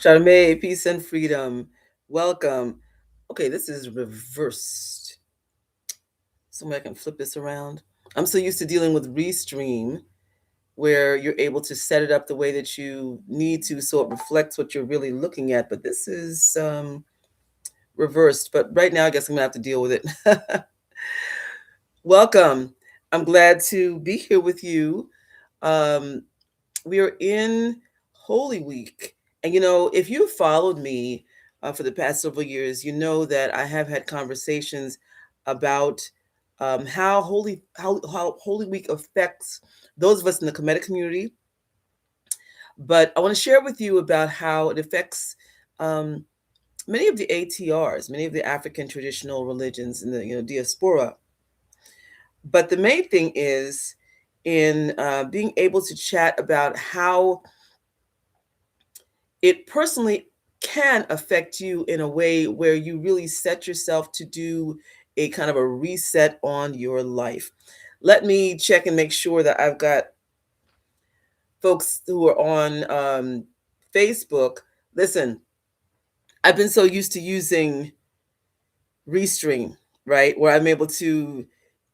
Charmaine, peace and freedom. Welcome. Okay, this is reversed. Somewhere I can flip this around. I'm so used to dealing with Restream, where you're able to set it up the way that you need to so it reflects what you're really looking at. But this is reversed. But right now, I guess I'm going to have to deal with it. Welcome. I'm glad to be here with you. Um, we are in Holy Week. And if you followed me for the past several years, you know that I have had conversations about how Holy Week affects those of us in the Kemetic community. But I want to share with you about how it affects um, many of the ATRs, many of the African traditional religions in the diaspora. But the main thing is in being able to chat about how it personally can affect you in a way where you really set yourself to do a kind of a reset on your life. Let me check and make sure that I've got folks who are on Facebook. Listen, I've been so used to using Restream, right? Where I'm able to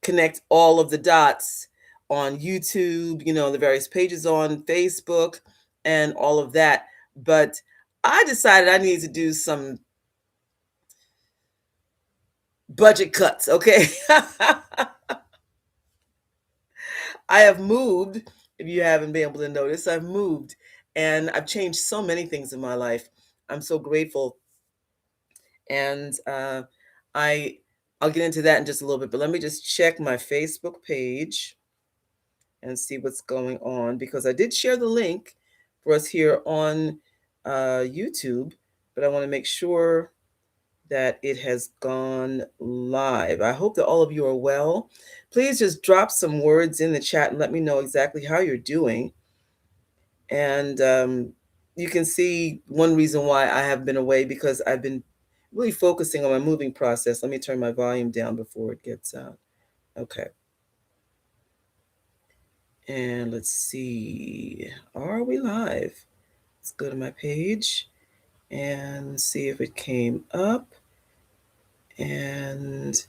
connect all of the dots on YouTube, the various pages on Facebook and all of that. But I decided I needed to do some budget cuts, okay? I have moved, if you haven't been able to notice, I've moved and I've changed so many things in my life. I'm so grateful. And I I'll get into that in just a little bit, but let me just check my Facebook page and see what's going on because I did share the link for us here on YouTube, but I want to make sure that it has gone live. I hope that all of you are well. Please just drop some words in the chat and let me know exactly how you're doing. And you can see one reason why I have been away because I've been really focusing on my moving process. Let me turn my volume down before it gets out. Okay. And let's see, are we live? Let's go to my page and see if it came up. And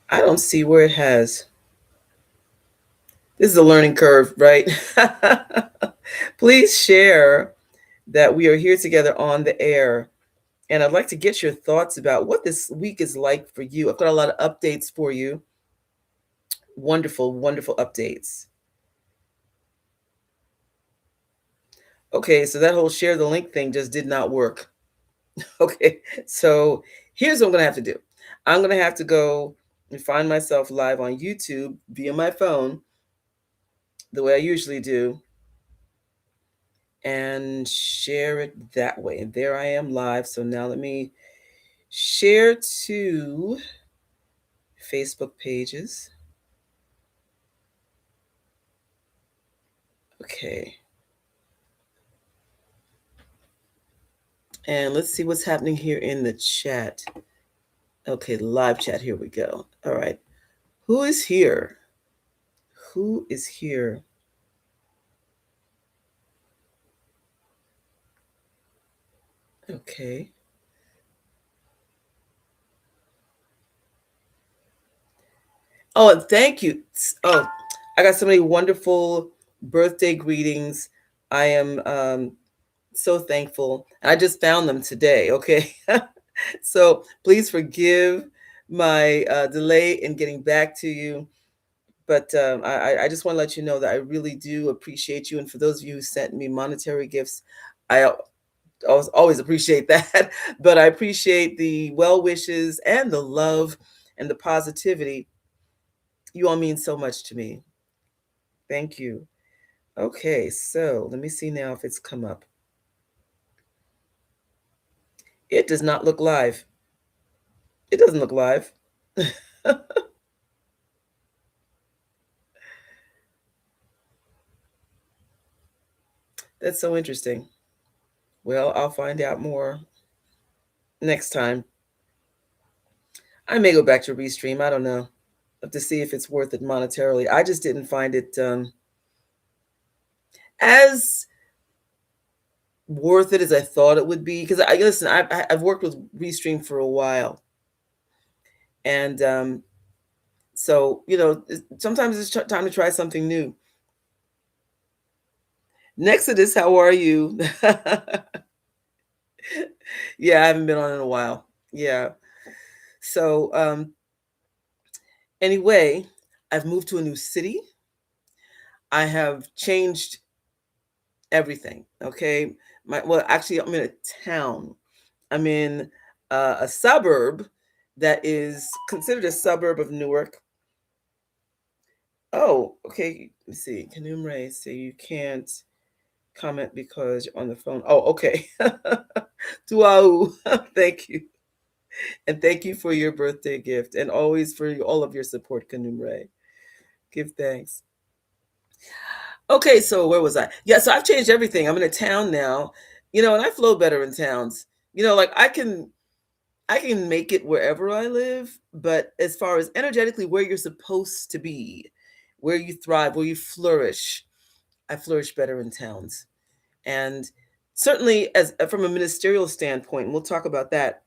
I don't see where it has. This is a learning curve, right? Please share that we are here together on the air. And I'd like to get your thoughts about what this week is like for you. I've got a lot of updates for you. Wonderful, wonderful updates. Okay, so that whole share the link thing just did not work. Okay, so here's what I'm going to have to do. I'm going to have to go and find myself live on YouTube via my phone, the way I usually do, and share it that way. And there I am live. So now let me share to Facebook pages. Okay. And let's see what's happening here in the chat. Okay, the live chat. Here we go. All right. Who is here? Who is here? Okay. Oh, and thank you. Oh, I got so many wonderful birthday greetings. I am so thankful. I just found them today. Okay. So please forgive my delay in getting back to you. But I just want to let you know that I really do appreciate you. And for those of you who sent me monetary gifts, I always appreciate that. But I appreciate the well wishes and the love and the positivity. You all mean so much to me. Thank you. Okay, so let me see now if it's come up. It does not look live. It doesn't look live. That's so interesting. Well, I'll find out more next time. I may go back to Restream. I don't know. To see if it's worth it monetarily. I just didn't find it as worth it as I thought it would be. Because I listen, I've worked with Restream for a while, and so sometimes it's time to try something new. Nexodus, how are you? Yeah, I haven't been on in a while. Yeah. So anyway, I've moved to a new city. I have changed everything. Okay. Actually, I'm in a town. I'm in a suburb that is considered a suburb of Newark. Oh, okay. Let's see. Kanumre say you can't comment because you're on the phone. Oh, okay. Tuau. Thank you. And thank you for your birthday gift and always for all of your support, Kanumre. Give thanks. Okay, so where was I? Yeah, so I've changed everything. I'm in a town now, and I flow better in towns. Like I can make it wherever I live, but as far as energetically where you're supposed to be, where you thrive, where you flourish, I flourish better in towns. And certainly as from a ministerial standpoint, and we'll talk about that.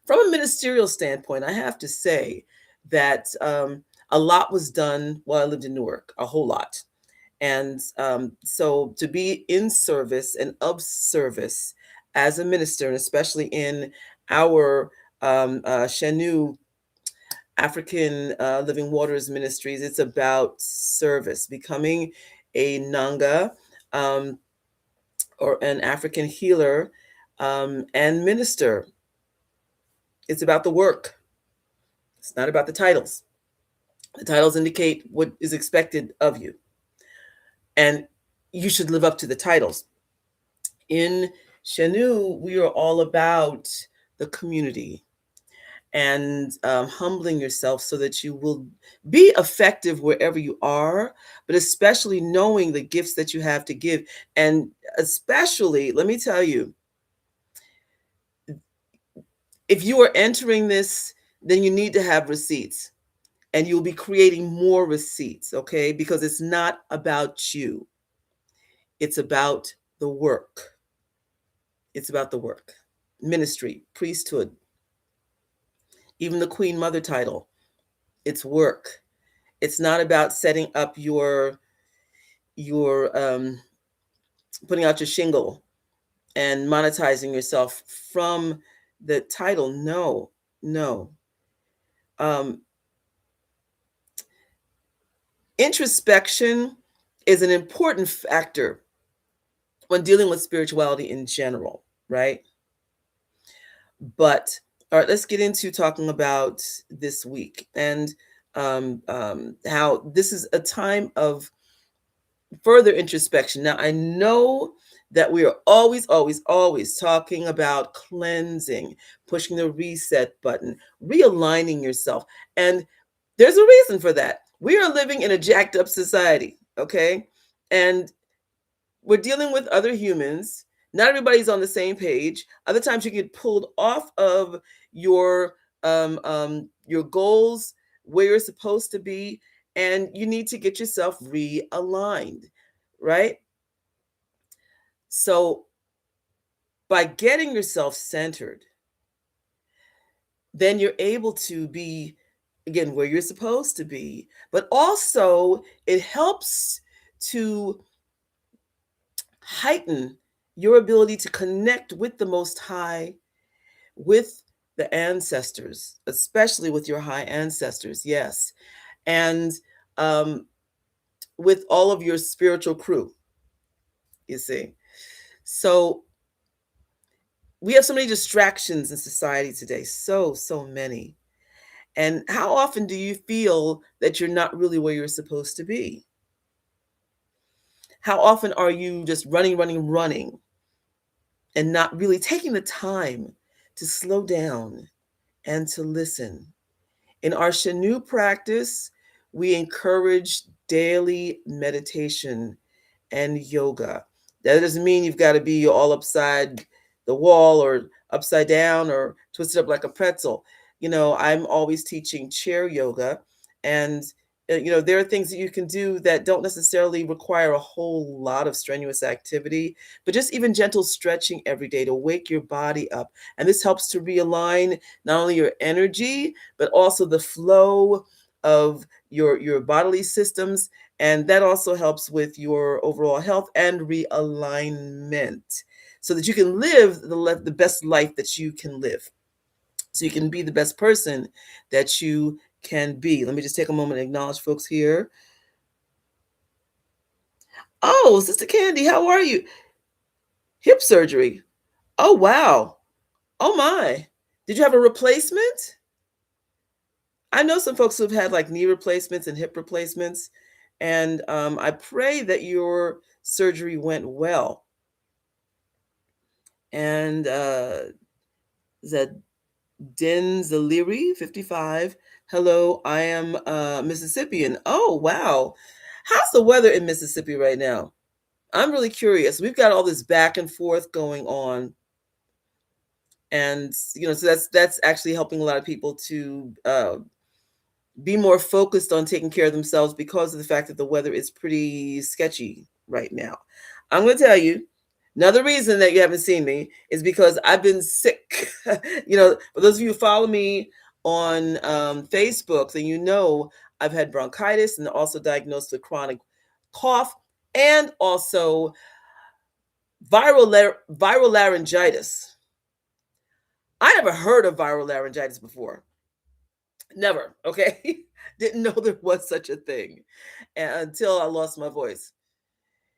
From a ministerial standpoint, I have to say that a lot was done while I lived in Newark, a whole lot. And so to be in service and of service as a minister, and especially in our Shenu African Living Waters Ministries, it's about service, becoming a Nanga or an African healer and minister. It's about the work. It's not about the titles. The titles indicate what is expected of you. And you should live up to the titles. In Shenu, we are all about the community and humbling yourself so that you will be effective wherever you are, but especially knowing the gifts that you have to give. And especially, let me tell you, if you are entering this, then you need to have receipts and you'll be creating more receipts, okay? Because it's not about you, it's about the work. It's about the work, ministry, priesthood, even the Queen Mother title. It's work. It's not about setting up your putting out your shingle and monetizing yourself from the title. No, no. Um, Introspection is an important factor when dealing with spirituality in general, right? But all right, let's get into talking about this week and how this is a time of further introspection. Now, I know that we are always, always, always talking about cleansing, pushing the reset button, realigning yourself. And there's a reason for that. We are living in a jacked up society, okay? And we're dealing with other humans. Not everybody's on the same page. Other times you get pulled off of your goals, where you're supposed to be, and you need to get yourself realigned, right? So by getting yourself centered, then you're able to be again where you're supposed to be, but also it helps to heighten your ability to connect with the Most High, with the ancestors, especially with your high ancestors, yes, and um, with all of your spiritual crew, you see. So we have so many distractions in society today, so many. And how often do you feel that you're not really where you're supposed to be? How often are you just running, running, running and not really taking the time to slow down and to listen? In our Shanu practice, we encourage daily meditation and yoga. That doesn't mean you've got to be all upside the wall or upside down or twisted up like a pretzel. I'm always teaching chair yoga, and there are things that you can do that don't necessarily require a whole lot of strenuous activity, but just even gentle stretching every day to wake your body up. And this helps to realign not only your energy, but also the flow of your bodily systems. And that also helps with your overall health and realignment so that you can live the best life that you can live. So you can be the best person that you can be. Let me just take a moment and acknowledge folks here. Oh, Sister Candy, how are you? Hip surgery. Oh, wow. Oh, my. Did you have a replacement? I know some folks who've had like knee replacements and hip replacements, and I pray that your surgery went well. And Zadin Zaliri, 55. Hello, I am Mississippian. Oh, wow. How's the weather in Mississippi right now? I'm really curious. We've got all this back and forth going on, and so that's actually helping a lot of people to be more focused on taking care of themselves because of the fact that the weather is pretty sketchy right now. I'm going to tell you another reason that you haven't seen me is because I've been sick. For those of you who follow me on Facebook, then I've had bronchitis and also diagnosed with chronic cough and also viral laryngitis. I never heard of viral laryngitis before. Never. Okay. Didn't know there was such a thing until I lost my voice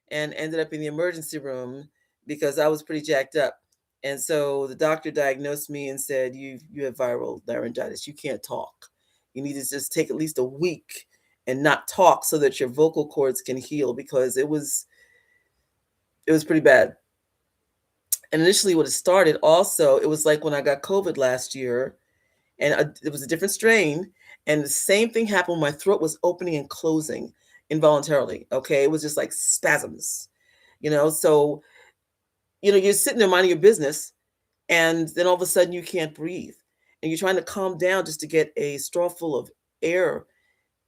and ended up in the emergency room because I was pretty jacked up. And so the doctor diagnosed me and said, you have viral laryngitis. You can't talk. You need to just take at least a week and not talk so that your vocal cords can heal because it was pretty bad. And initially what it started also, it was like when I got COVID last year, and it was a different strain, and the same thing happened when my throat was opening and closing involuntarily. Okay, it was just like spasms. So you're sitting there minding your business, and then all of a sudden you can't breathe, and you're trying to calm down just to get a straw full of air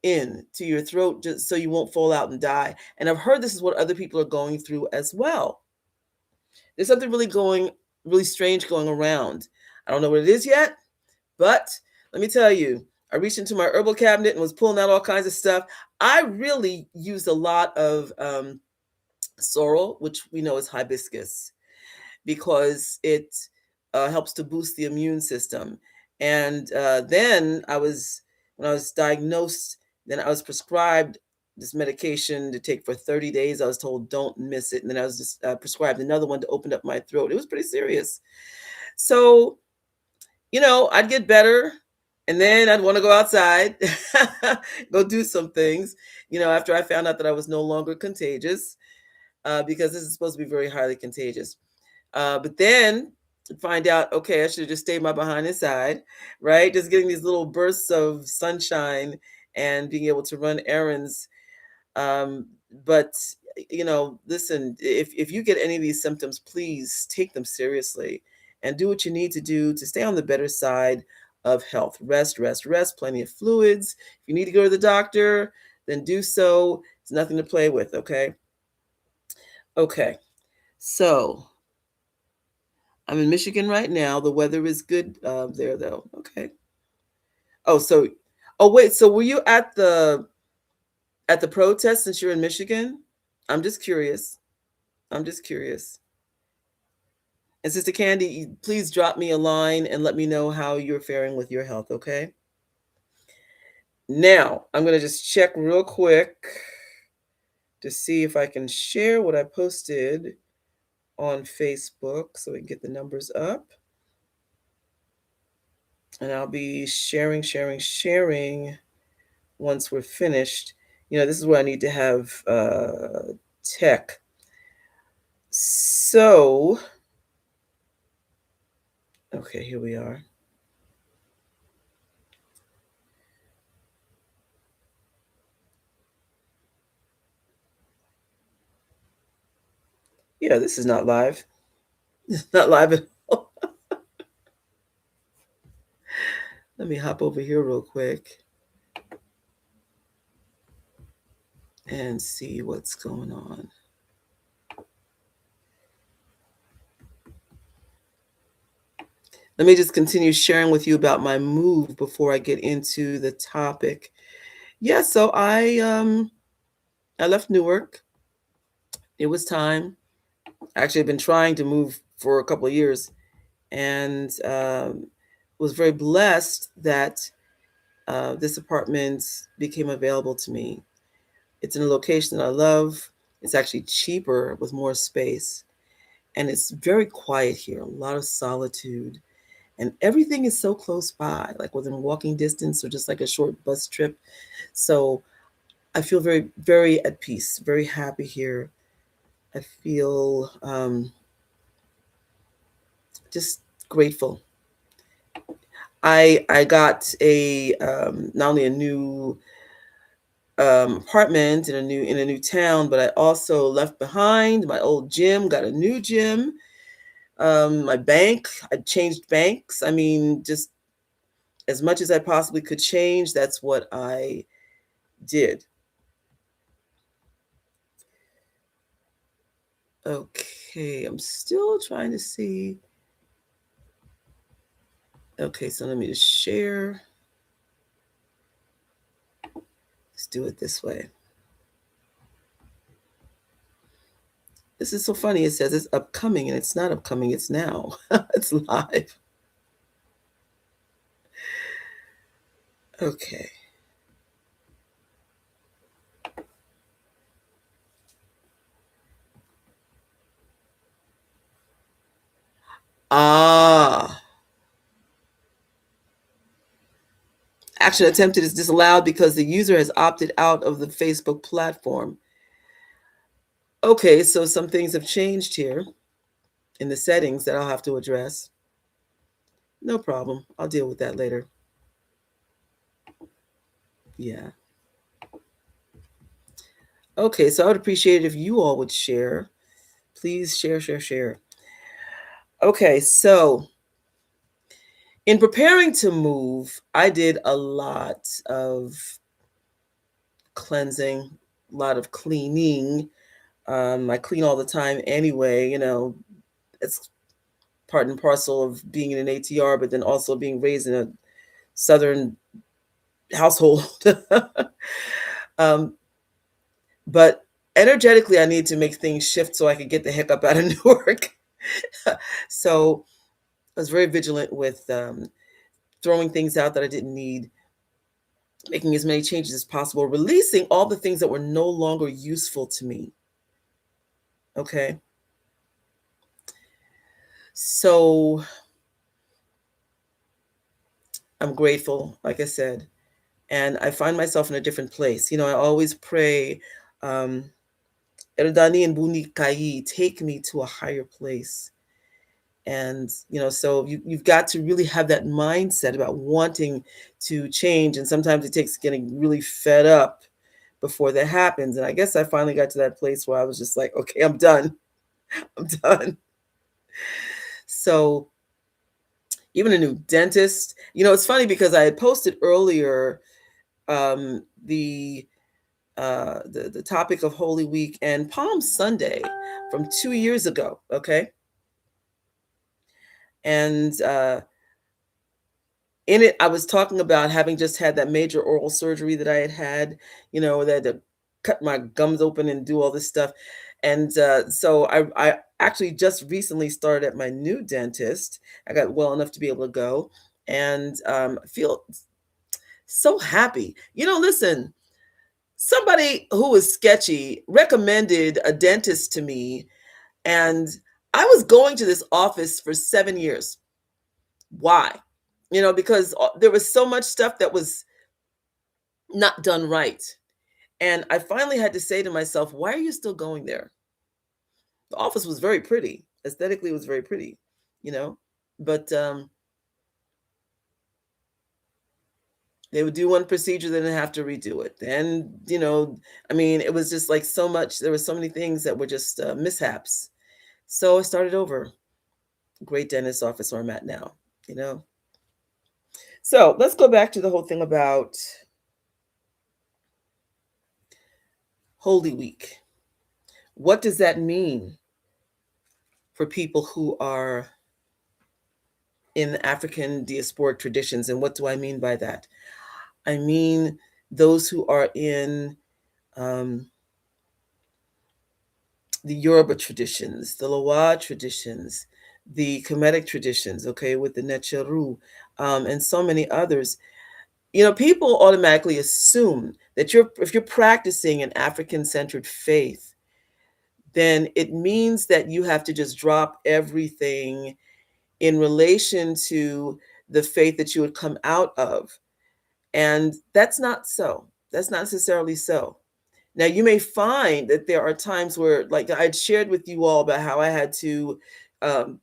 in to your throat just so you won't fall out and die. And I've heard this is what other people are going through as well. There's something really strange going around. I don't know what it is yet, but let me tell you, I reached into my herbal cabinet and was pulling out all kinds of stuff. I really used a lot of sorrel, which we know is hibiscus, because it helps to boost the immune system. And then when I was diagnosed, then I was prescribed this medication to take for 30 days. I was told don't miss it. And then I was just prescribed another one to open up my throat. It was pretty serious. So, I'd get better and then I'd want to go outside, go do some things, after I found out that I was no longer contagious, because this is supposed to be very highly contagious. But then find out, okay, I should have just stayed my behind inside, right? Just getting these little bursts of sunshine and being able to run errands. But listen, if you get any of these symptoms, please take them seriously and do what you need to do to stay on the better side of health. Rest, rest, rest, plenty of fluids. If you need to go to the doctor, then do so. It's nothing to play with, okay? Okay. So I'm in Michigan right now. The weather is good there, though. Okay. Wait. So were you at the protest since you're in Michigan? I'm just curious. I'm just curious. And Sister Candy, please drop me a line and let me know how you're faring with your health, okay? Now, I'm going to just check real quick to see if I can share what I posted on Facebook so we can get the numbers up. And I'll be sharing once we're finished. This is where I need to have tech. So, okay, here we are. Yeah, this is not live. It's not live at all. Let me hop over here real quick. and see what's going on. Let me just continue sharing with you about my move before I get into the topic. Yeah, so I left Newark. It was time. Actually, I've been trying to move for a couple of years, and was very blessed that this apartment became available to me. It's in a location that I love. It's actually cheaper with more space, and it's very quiet here. A lot of solitude, and everything is so close by, like within walking distance or just like a short bus trip. So I feel very, very at peace, very happy here. I feel just grateful. I got a not only a new apartment in a new town, but I also left behind my old gym, got a new gym. My bank, I changed banks. I mean, just as much as I possibly could change, that's what I did. Okay, I'm still trying to see. Okay, so let me just share. Let's do it this way. This is so funny. It says it's upcoming and it's not upcoming, it's now. It's live. Okay. Ah, action attempted is disallowed because the user has opted out of the Facebook platform. Okay, so some things have changed here in the settings that I'll have to address. No problem. I'll deal with that later. Yeah. Okay, so I would appreciate it if you all would share. Please share, share, share. Okay, so in preparing to move, I did a lot of cleansing, a lot of cleaning. I clean all the time anyway, it's part and parcel of being in an ATR, but then also being raised in a Southern household. um, but energetically, I need to make things shift so I could get the heck up out of Newark. So I was very vigilant with throwing things out that I didn't need, making as many changes as possible, releasing all the things that were no longer useful to me. Okay. So I'm grateful, like I said, and I find myself in a different place. I always pray, um, Erdani and Buni Kai, take me to a higher place. And, so you've got to really have that mindset about wanting to change. And sometimes it takes getting really fed up before that happens. And I guess I finally got to that place where I was just like, okay, I'm done. I'm done. So even a new dentist, it's funny because I had posted earlier the the topic of Holy Week and Palm Sunday from 2 years ago. Okay. And in it, I was talking about having just had that major oral surgery that I had, that to cut my gums open and do all this stuff. And so I actually just recently started at my new dentist. I got well enough to be able to go and feel so happy. Listen, somebody who was sketchy recommended a dentist to me, and I was going to this office for 7 years. Why? Because there was so much stuff that was not done right. And I finally had to say to myself, why are you still going there? The office was very pretty. Aesthetically, it was very pretty, you know, but they would do one procedure, then they have to redo it. And, I mean, it was just like so much, there were so many things that were just mishaps. So I started over. Great dentist office where I'm at now, you know. So let's go back to the whole thing about Holy Week. What does that mean for people who are in African diasporic traditions? And what do I mean by that? I mean those who are in um, the Yoruba traditions, the Loa traditions, the Kemetic traditions, okay, with the Necheru, and so many others. People automatically assume that if you're practicing an African-centered faith, then it means that you have to just drop everything in relation to the faith that you would come out of. And that's not so. That's not necessarily so. Now, you may find that there are times where, like I'd shared with you all about how I had to um,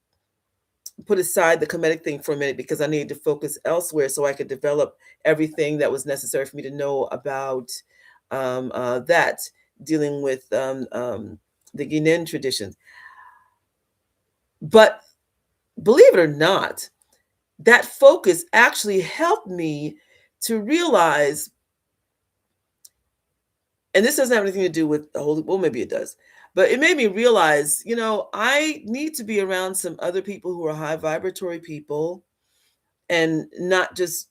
put aside the Kemetic thing for a minute because I needed to focus elsewhere so I could develop everything that was necessary for me to know about that, dealing with the Guinean traditions. But believe it or not, that focus actually helped me to realize, and this doesn't have anything to do with the Holy, well, maybe it does, but it made me realize, I need to be around some other people who are high vibratory people, and not just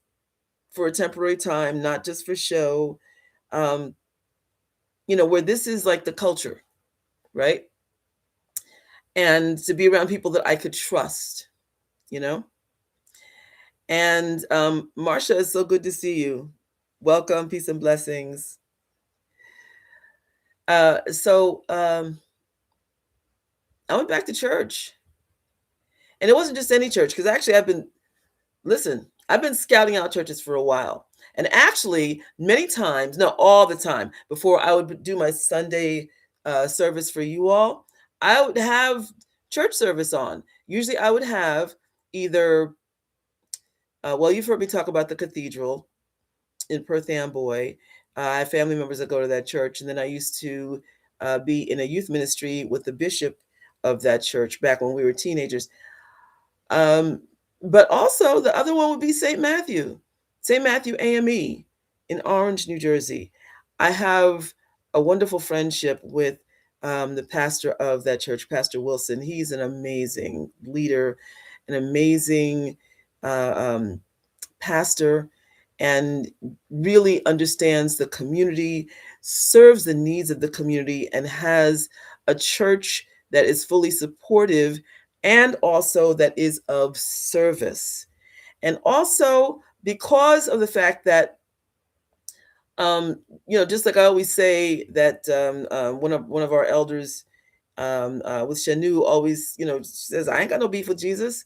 for a temporary time, not just for show, um, where this is like the culture, right? And to be around people that I could trust, you know? And Marcia, it's so good to see you. Welcome, peace and blessings. So I went back to church. And it wasn't just any church, because actually I've been scouting out churches for a while. And actually, many times, no, all the time, before I would do my Sunday service for you all, I would have church service on. Usually I would have either, well, you've heard me talk about the cathedral in Perth Amboy. I have family members that go to that church. And then I used to be in a youth ministry with the bishop of that church back when we were teenagers. Um, but also the other one would be St. Matthew AME in Orange, New Jersey. I have a wonderful friendship with the pastor of that church, Pastor Wilson. He's an amazing leader, an amazing uh, pastor, and really understands the community, serves the needs of the community, and has a church that is fully supportive and also that is of service. And also because of the fact that, just like I always say that one of our elders with Shanu always, says, I ain't got no beef with Jesus.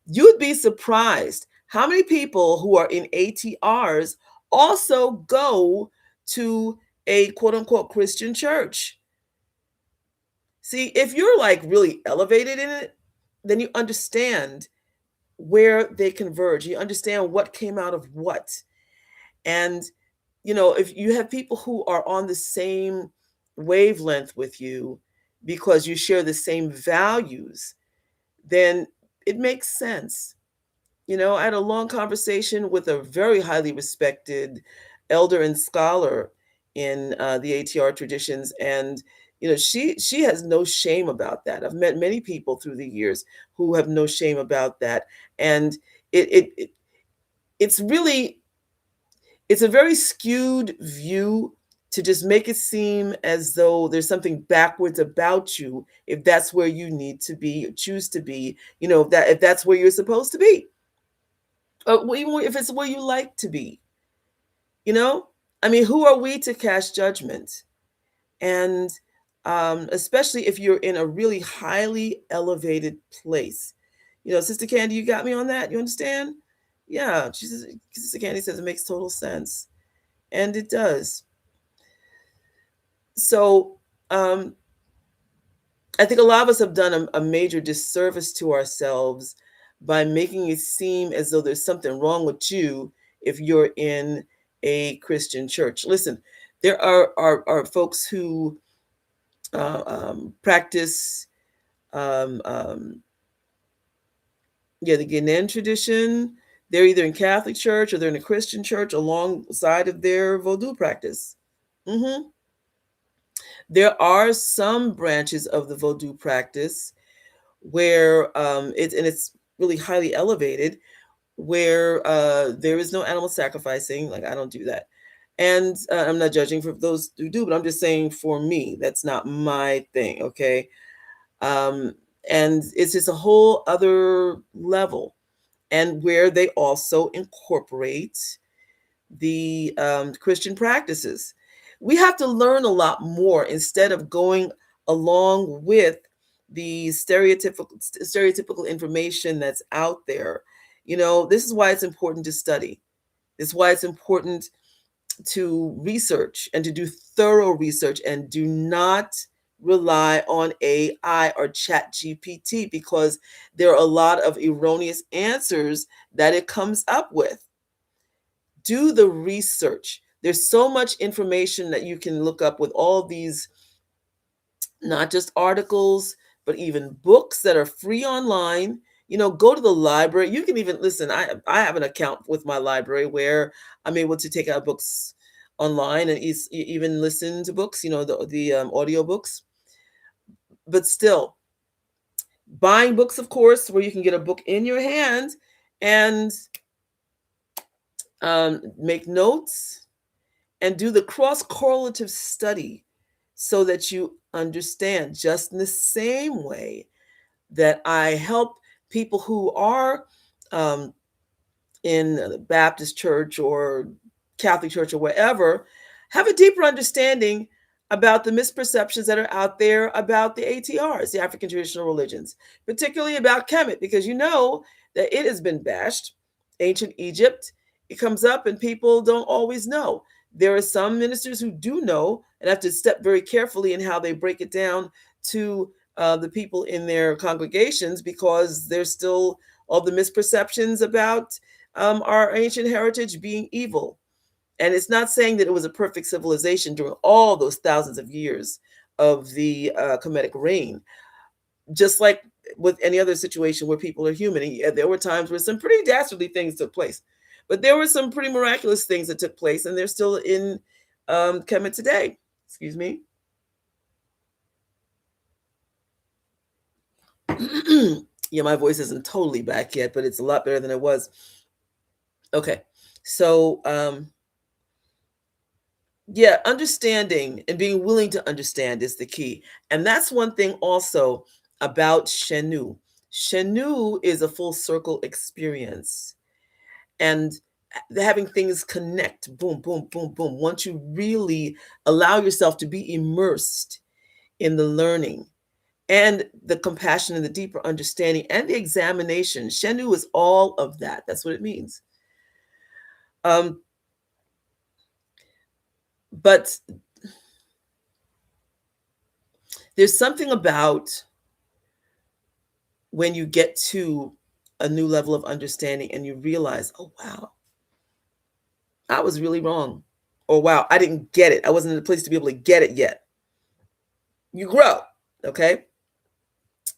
You'd be surprised how many people who are in ATRs also go to a quote unquote Christian church. See, if you're like really elevated in it, then you understand where they converge. You understand what came out of what. And, if you have people who are on the same wavelength with you because you share the same values, then it makes sense. I had a long conversation with a very highly respected elder and scholar in the ATR traditions, and she has no shame about that. I've met many people through the years who have no shame about that, and it it's really it's a very skewed view to just make it seem as though there's something backwards about you if that's where you need to be, choose to be, if that's where you're supposed to be, or even if it's where you like to be, you know? I mean, who are we to cast judgment? And especially if you're in a really highly elevated place. Sister Candy, you got me on that? You understand? Yeah, Sister Candy says it makes total sense. And it does. So um, I think a lot of us have done a major disservice to ourselves by making it seem as though there's something wrong with you if you're in a Christian church. Listen, there are folks who practice, um, um, the Ghanaian tradition. They're either in Catholic church or they're in a Christian church alongside of their Vodou practice. Hmm. There are some branches of the Vodou practice where it's really highly elevated, where there is no animal sacrificing. Like, I don't do that. And I'm not judging for those who do, but I'm just saying for me, that's not my thing. Okay. Um, and it's just a whole other level, and where they also incorporate the Christian practices. We have to learn a lot more instead of going along with the stereotypical information that's out there. This is why it's important to study. This is why it's important to research and to do thorough research, and do not rely on AI or chat GPT, because there are a lot of erroneous answers that it comes up with. Do the research. There's so much information that you can look up with all these, not just articles, but even books that are free online. Go to the library. You can even listen. I have an account with my library where I'm able to take out books online and even listen to books, the audio books. But still, buying books, of course, where you can get a book in your hand and make notes and do the cross correlative study, so that you understand, just in the same way that I help people who are um, in the Baptist church or Catholic church or wherever, have a deeper understanding about the misperceptions that are out there about the ATRs, the African traditional religions, particularly about Kemet, because that it has been bashed. Ancient Egypt, it comes up and people don't always know. There are some ministers who do know and have to step very carefully in how they break it down to the people in their congregations, because there's still all the misperceptions about our ancient heritage being evil. And it's not saying that it was a perfect civilization during all those thousands of years of the Kemetic reign. Just like with any other situation where people are human, and there were times where some pretty dastardly things took place, but there were some pretty miraculous things that took place, and they're still in Kemet today. Excuse me. Yeah, my voice isn't totally back yet, but it's a lot better than it was. Okay, so yeah, understanding and being willing to understand is the key. And that's one thing also about Shenu. Shenu is a full circle experience. And having things connect, boom, boom, boom, boom. Once you really allow yourself to be immersed in the learning and the compassion and the deeper understanding and the examination, Shenu is all of that. That's what it means. But there's something about when you get to a new level of understanding and you realize, oh, wow, I was really wrong. Or, wow, I didn't get it. I wasn't in a place to be able to get it yet. You grow, okay?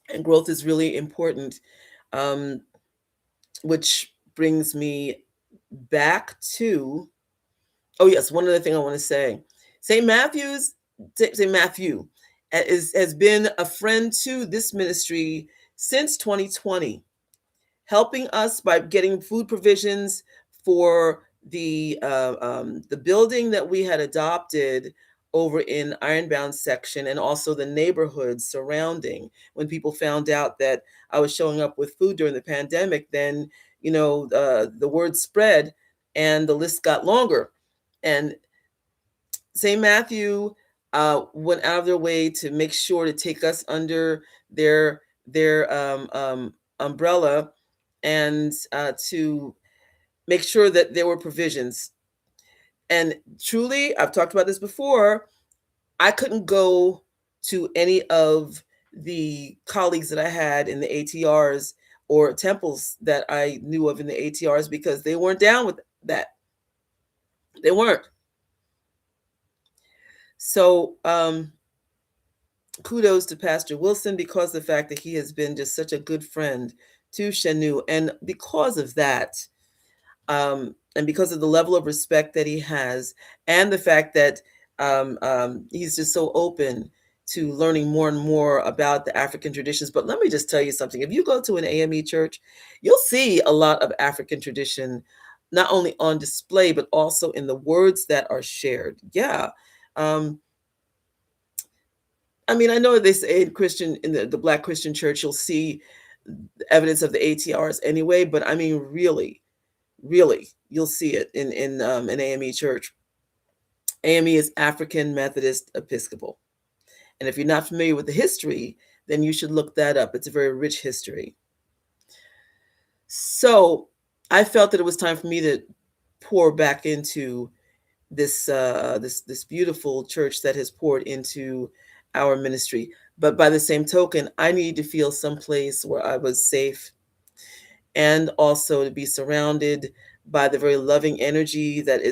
And growth is really important, um, which brings me back to, oh, yes, one other thing I want to say. St. Matthew has been a friend to this ministry since 2020. Helping us by getting food provisions for the building that we had adopted over in Ironbound section, and also the neighborhoods surrounding. When people found out that I was showing up with food during the pandemic, then the word spread and the list got longer. And St. Matthew went out of their way to make sure to take us under their umbrella, and to make sure that there were provisions. And truly, I've talked about this before, I couldn't go to any of the colleagues that I had in the ATRs or temples that I knew of in the ATRs, because they weren't down with that. They weren't. So kudos to Pastor Wilson, because of the fact that he has been just such a good friend to Shenu. And because of that, and because of the level of respect that he has, and the fact that He's just so open to learning more and more about the African traditions. But let me just tell you something. If you go to an AME church, you'll see a lot of African tradition, not only on display, but also in the words that are shared. Yeah. Um, I mean, I know they say in Christian, in the Black Christian church, you'll see evidence of the ATRs anyway, but I mean, really, really, you'll see it in an AME church. AME is African Methodist Episcopal. And if you're not familiar with the history, then you should look that up. It's a very rich history. So I felt that it was time for me to pour back into this beautiful church that has poured into our ministry. But by the same token, I needed to feel someplace where I was safe, and also to be surrounded by the very loving energy that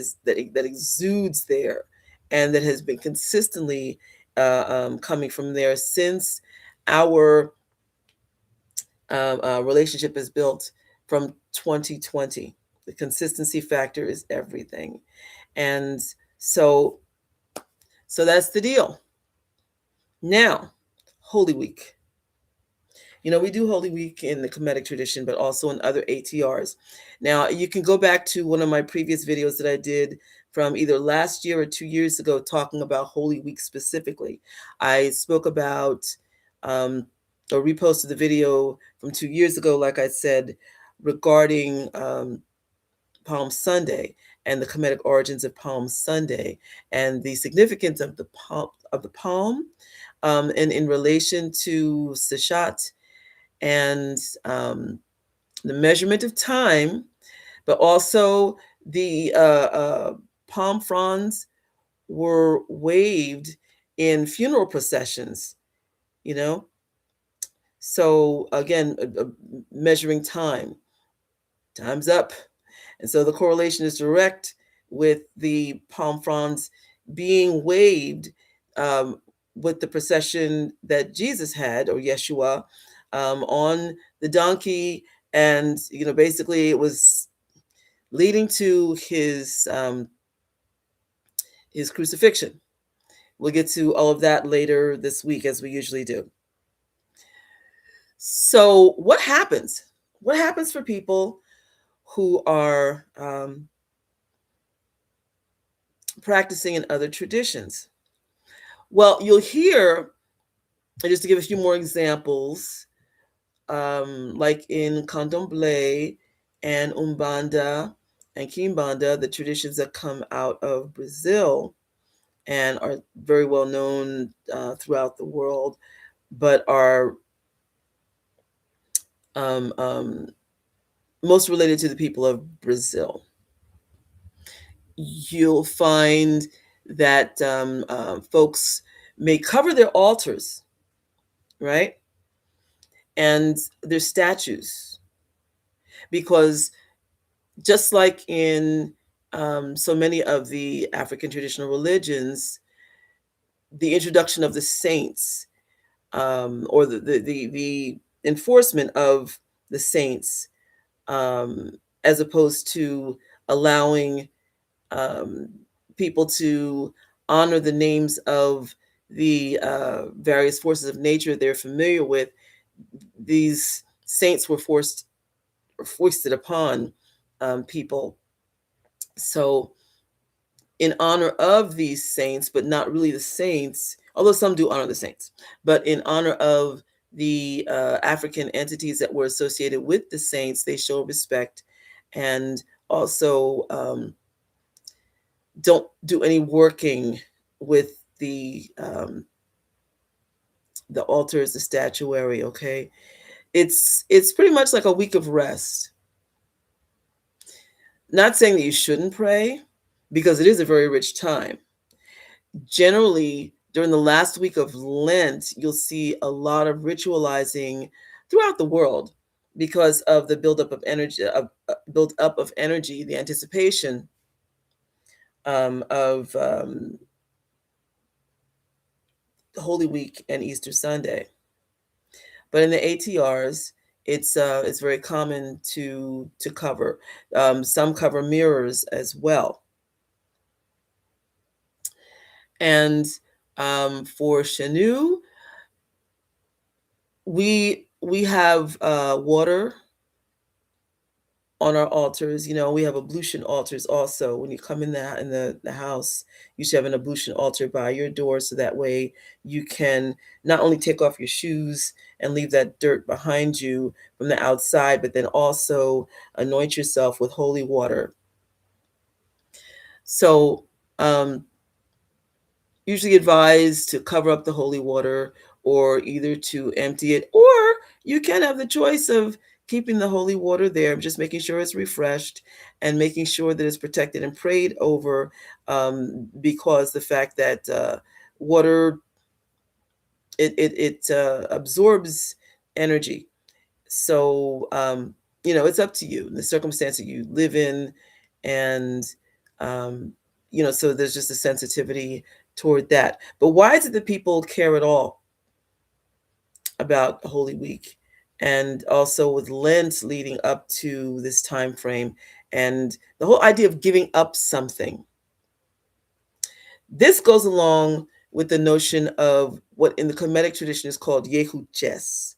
exudes there, and that has been consistently coming from there since our relationship is built from 2020. The consistency factor is everything, and so so that's the deal. Now, Holy Week. You know, we do Holy Week in the Kemetic tradition, but also in other ATRs. Now, you can go back to one of my previous videos that I did from either last year or 2 years ago, talking about Holy Week specifically. I spoke about or reposted the video from 2 years ago, like I said, regarding Palm Sunday and the Kemetic origins of Palm Sunday and the significance of the palm, and in relation to Seshat and the measurement of time, but also the palm fronds were waved in funeral processions, you know? So again, measuring time, time's up. And so the correlation is direct with the palm fronds being waved um, with the procession that Jesus had, or Yeshua, on the donkey. And, you know, basically it was leading to his crucifixion. We'll get to all of that later this week, as we usually do. So what happens? What happens for people who are practicing in other traditions? Well, you'll hear, and just to give a few more examples, like in Candomblé and Umbanda and Kimbanda, the traditions that come out of Brazil and are very well known throughout the world, but are most related to the people of Brazil. You'll find that folks may cover their altars, right? And their statues, because just like in so many of the African traditional religions, the introduction of the saints, or the enforcement of the saints, as opposed to allowing um, people to honor the names of the various forces of nature they're familiar with. These saints were foisted upon people. So, in honor of these saints, but not really the saints, although some do honor the saints, but in honor of the African entities that were associated with the saints, they show respect, and also don't do any working with the altars, the statuary. Okay, it's pretty much like a week of rest. Not saying that you shouldn't pray, because it is a very rich time. Generally, during the last week of Lent, you'll see a lot of ritualizing throughout the world because of the buildup of energy, the anticipation of Holy Week and Easter Sunday. But in the ATRs, it's very common to cover. Some cover mirrors as well. And for Shanu, we have water on our altars. We have ablution altars also. When you come in the house, you should have an ablution altar by your door, so that way you can not only take off your shoes and leave that dirt behind you from the outside, but then also anoint yourself with holy water. So um, usually advised to cover up the holy water, or either to empty it, or you can have the choice of keeping the holy water there, just making sure it's refreshed and making sure that it's protected and prayed over, because the fact that water, it absorbs energy. So it's up to you, the circumstance that you live in, and um, so there's just a sensitivity toward that. But why is it that people care at all about Holy Week, and also with Lent leading up to this time frame, and the whole idea of giving up something? This goes along with the notion of what in the Kemetic tradition is called Yehu Ches,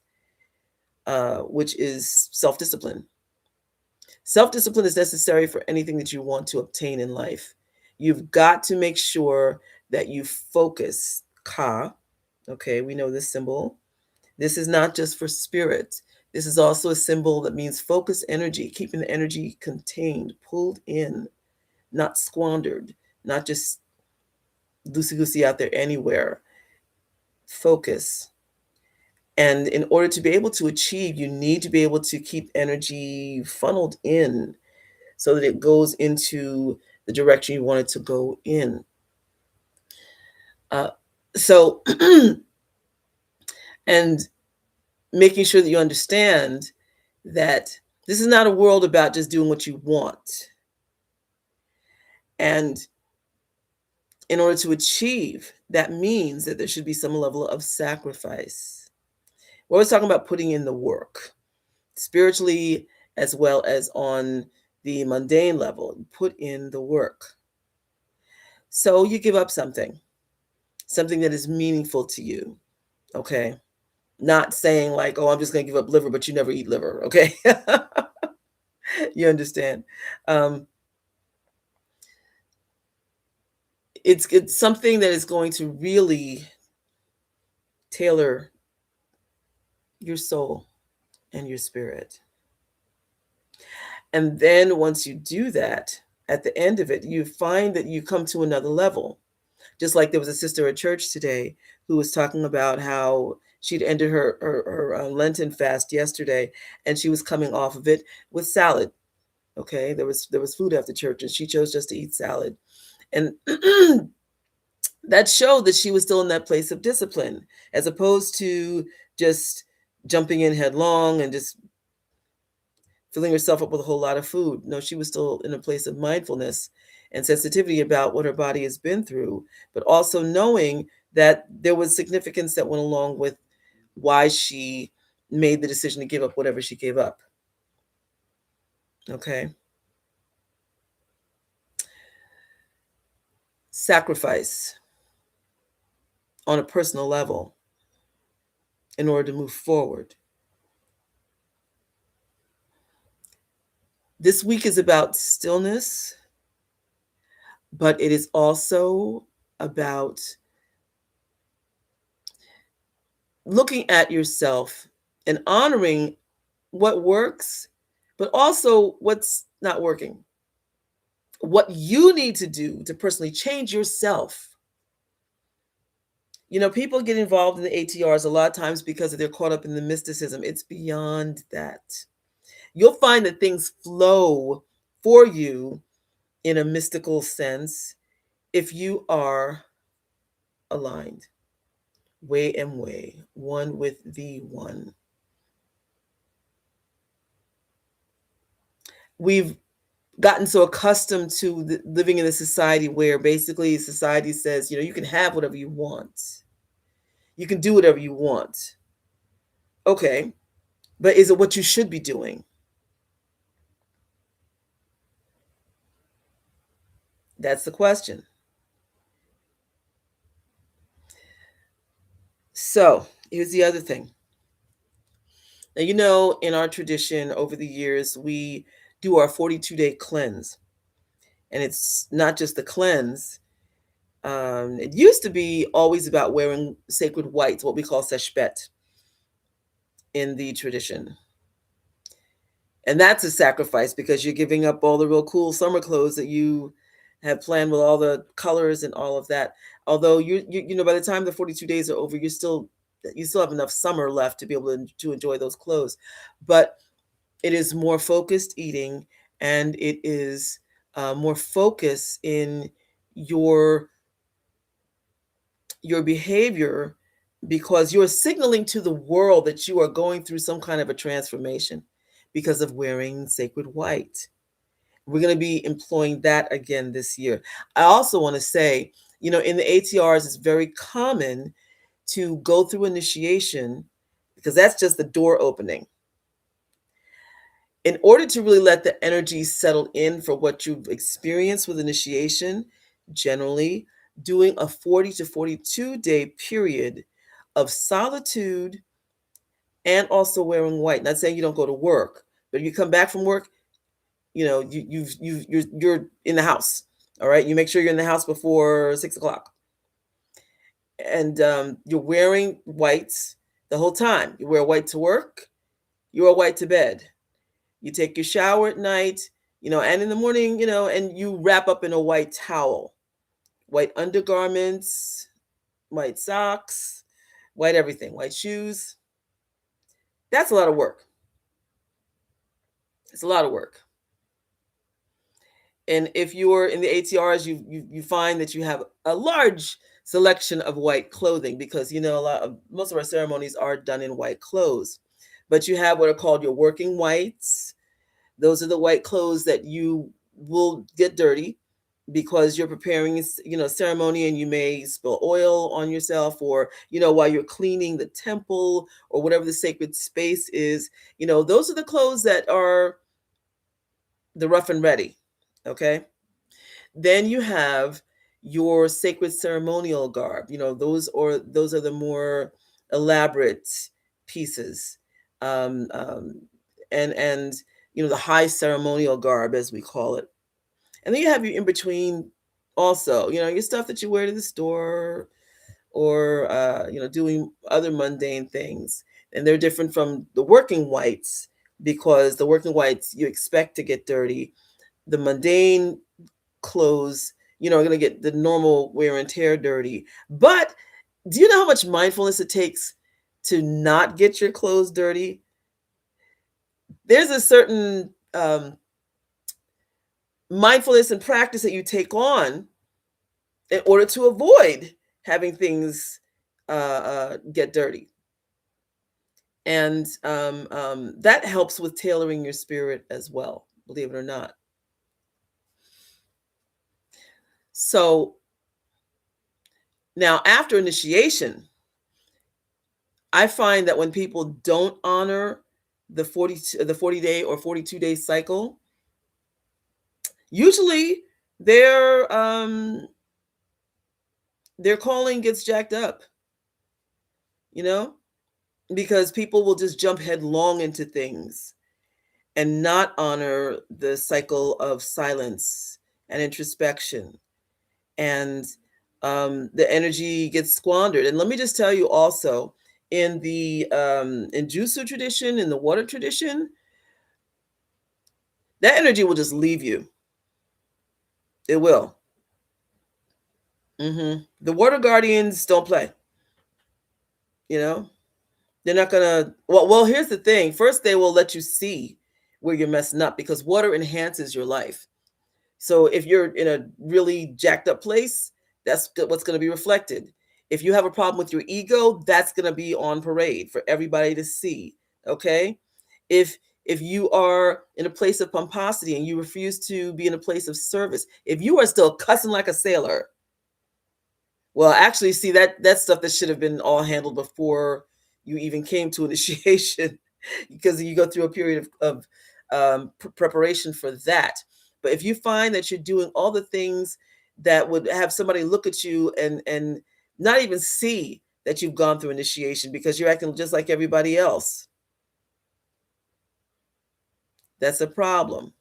which is self-discipline. Self-discipline is necessary for anything that you want to obtain in life. You've got to make sure that you focus. Ka, okay, we know this symbol. This is not just for spirit. This is also a symbol that means focused energy, keeping the energy contained, pulled in, not squandered, not just loosey-goosey out there anywhere. Focus. And in order to be able to achieve, you need to be able to keep energy funneled in, so that it goes into the direction you want it to go in. Uh, so, and making sure that you understand that this is not a world about just doing what you want. And in order to achieve, that means that there should be some level of sacrifice. We're always talking about putting in the work, spiritually as well as on the mundane level. Put in the work. So you give up something that is meaningful to you, okay? Not saying like, oh, I'm just going to give up liver, but you never eat liver, okay? You understand? Um, it's something that is going to really tailor your soul and your spirit. And then once you do that, at the end of it, you find that you come to another level. Just like there was a sister at church today who was talking about how she'd ended her Lenten fast yesterday, and she was coming off of it with salad. Okay, there was food after church, and she chose just to eat salad, and that showed that she was still in that place of discipline, as opposed to just jumping in headlong and just filling herself up with a whole lot of food. No, she was still in a place of mindfulness and sensitivity about what her body has been through, but also knowing that there was significance that went along with why she made the decision to give up whatever she gave up. Okay. Sacrifice on a personal level in order to move forward. This week is about stillness, but it is also about looking at yourself and honoring what works, but also what's not working. What you need to do to personally change yourself. People get involved in the ATRs a lot of times because they're caught up in the mysticism. It's beyond that. You'll find that things flow for you in a mystical sense if you are aligned, way and way, one with the one. We've gotten so accustomed to living in a society where basically society says, you can have whatever you want. You can do whatever you want. Okay, but is it what you should be doing? That's the question. So here's the other thing. Now, in our tradition over the years, we do our 42-day cleanse. And it's not just the cleanse. It used to be always about wearing sacred whites, what we call seshbet in the tradition. And that's a sacrifice because you're giving up all the real cool summer clothes that you have planned with all the colors and all of that. Although by the time the 42 days are over, you still have enough summer left to be able to enjoy those clothes. But it is more focused eating, and it is more focus in your your behavior, because you're signaling to the world that you are going through some kind of a transformation because of wearing sacred white. We're going to be employing that again this year. I also want to say, in the ATRs, it's very common to go through initiation because that's just the door opening. In order to really let the energy settle in for what you've experienced with initiation, generally doing a 40 to 42-day period of solitude and also wearing white. Not saying you don't go to work, but if you come back from work, you're in the house. All right, you make sure you're in the house before 6 o'clock, and you're wearing whites the whole time. You wear white to work, you wear white to bed. You take your shower at night, and in the morning, and you wrap up in a white towel, white undergarments, white socks, white everything, white shoes. That's a lot of work. It's a lot of work. And if you're in the ATRs, you find that you have a large selection of white clothing because most of our ceremonies are done in white clothes. But you have what are called your working whites. Those are the white clothes that you will get dirty because you're preparing, ceremony, and you may spill oil on yourself, or, while you're cleaning the temple or whatever the sacred space is. Those are the clothes that are the rough and ready. Okay. Then you have your sacred ceremonial garb. Those are the more elaborate pieces. Um, um, and the high ceremonial garb, as we call it. And then you have your in between also, your stuff that you wear to the store, or doing other mundane things. And they're different from the working whites because the working whites you expect to get dirty. The mundane clothes, are going to get the normal wear and tear dirty. But do you know how much mindfulness it takes to not get your clothes dirty? There's a certain mindfulness and practice that you take on in order to avoid having things get dirty. And that helps with tailoring your spirit as well, believe it or not. So now, after initiation, I find that when people don't honor the 40-day or 42-day cycle, usually their calling gets jacked up, because people will just jump headlong into things and not honor the cycle of silence and introspection, and the energy gets squandered. And let me just tell you also, in the in Jusu tradition, in the water tradition, that energy will just leave you. It will. The water guardians don't play. They're not gonna. Well, here's the thing. First, they will let you see where you're messing up because water enhances your life. So if you're in a really jacked up place, that's what's going to be reflected. If you have a problem with your ego, that's going to be on parade for everybody to see. Okay. If you are in a place of pomposity and you refuse to be in a place of service, if you are still cussing like a sailor, well, actually, see, that's stuff that should have been all handled before you even came to initiation, because you go through a period of preparation for that. But if you find that you're doing all the things that would have somebody look at you and not even see that you've gone through initiation because you're acting just like everybody else. That's a problem.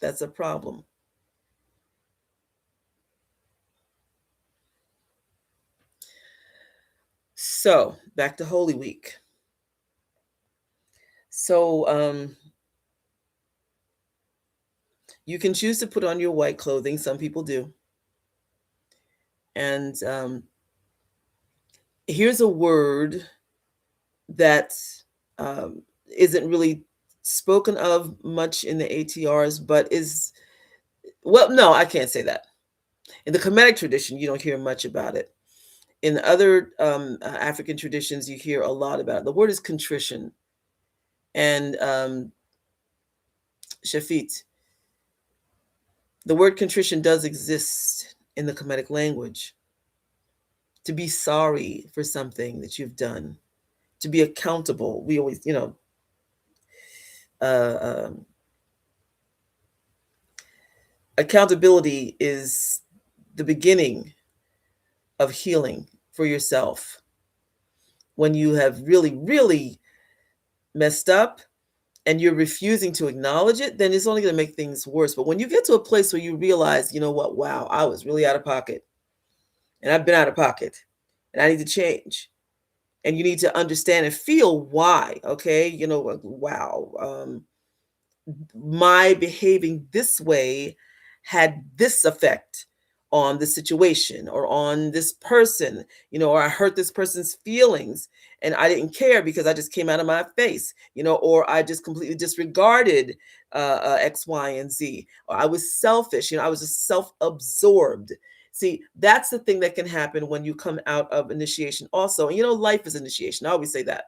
That's a problem. So, back to Holy Week. So, you can choose to put on your white clothing. Some people do. And here's a word that isn't really spoken of much in the ATRs, but is, well, no, I can't say that. In the Kemetic tradition, you don't hear much about it. In other African traditions, you hear a lot about it. The word is contrition. And Shafit, the word contrition does exist in the Kemetic language. To be sorry for something that you've done, to be accountable. We always, uh, accountability is the beginning of healing for yourself. When you have really, really messed up and you're refusing to acknowledge it, then it's only going to make things worse. But when you get to a place where you realize, you know what, wow, I was really out of pocket and I've been out of pocket and I need to change. And you need to understand and feel why, okay? Wow, my behaving this way had this effect on the situation or on this person, or I hurt this person's feelings and I didn't care because I just came out of my face, or I just completely disregarded X, Y, and Z, or I was selfish, I was just self-absorbed. See, that's the thing that can happen when you come out of initiation also. And life is initiation. I always say that.